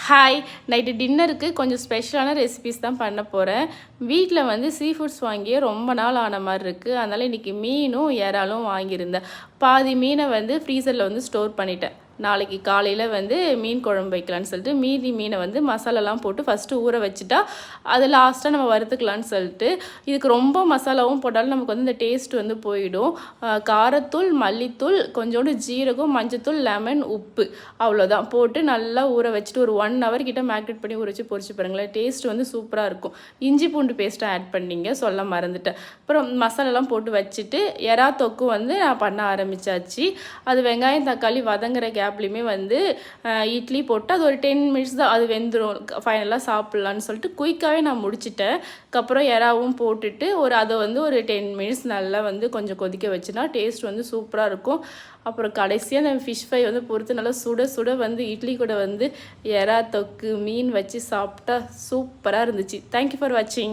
Hi, night டின்னருக்கு கொஞ்சம் ஸ்பெஷலான ரெசிபிஸ் தான் பண்ண போகிறேன். வீட்டில் வந்து சீ ஃபுட்ஸ் வாங்கியே ரொம்ப நாள் ஆன மாதிரி இருக்குது. அதனால் இன்றைக்கி மீனும் இறாலும் வாங்கியிருந்தேன். பாதி மீனை வந்து ஃப்ரீசரில் வந்து ஸ்டோர் பண்ணிட்டேன். நாளைக்கு காலையில் வந்து மீன் குழம்பு வைக்கலான்னு சொல்லிட்டு மீதி மீனை வந்து மசாலாலாம் போட்டு ஃபஸ்ட்டு ஊற வச்சுட்டா அது லாஸ்ட்டாக நம்ம வறுத்துக்கலான்னு சொல்லிட்டு. இதுக்கு ரொம்ப மசாலாவும் போட்டாலும் நமக்கு வந்து இந்த டேஸ்ட் வந்து போயிடும். காரத்தூள், மல்லித்தூள், கொஞ்சோண்டு ஜீரகம், மஞ்சத்தூள், லெமன், உப்பு அவ்வளோதான் போட்டு நல்லா ஊற வச்சுட்டு ஒரு 1 ஹவர் கிட்ட மேக்னேட் பண்ணி ஊற வச்சு பொரிச்சு பாருங்களேன். டேஸ்ட் வந்து சூப்பராக இருக்கும். இஞ்சி பூண்டு பேஸ்ட்டை ஆட் பண்ணிங்க, சொல்ல மறந்துட்டேன். அப்புறம் மசாலாலாம் போட்டு வச்சுட்டு எறா தொக்கு வந்து நான் பண்ண ஆரம்பித்தாச்சு. அது வெங்காயம் தக்காளி வதங்குற கேப்லேயுமே வந்து இட்லி போட்டு அது ஒரு 10 மினிட்ஸ் தான் அது வெந்துடும். ஃபைனலாக சாப்பிட்லான்னு சொல்லிட்டு குயிக்காகவே நான் முடிச்சிட்டேன். அதுக்கப்புறம் எறாவும் போட்டுட்டு அதை வந்து ஒரு 10 மினிட்ஸ் நல்லா வந்து கொஞ்சம் கொதிக்க வச்சுனா டேஸ்ட் வந்து சூப்பராக இருக்கும். அப்புறம் கடைசியாக அந்த ஃபிஷ் ஃப்ரை வந்து பொறுத்து நல்லா சுட சுட வந்து இட்லி கூட வந்து எறா தொக்கு மீன் வச்சு சாப்பிட்டா சூப்பராக இருந்துச்சு. தேங்க்யூ ஃபார் வாட்சிங்.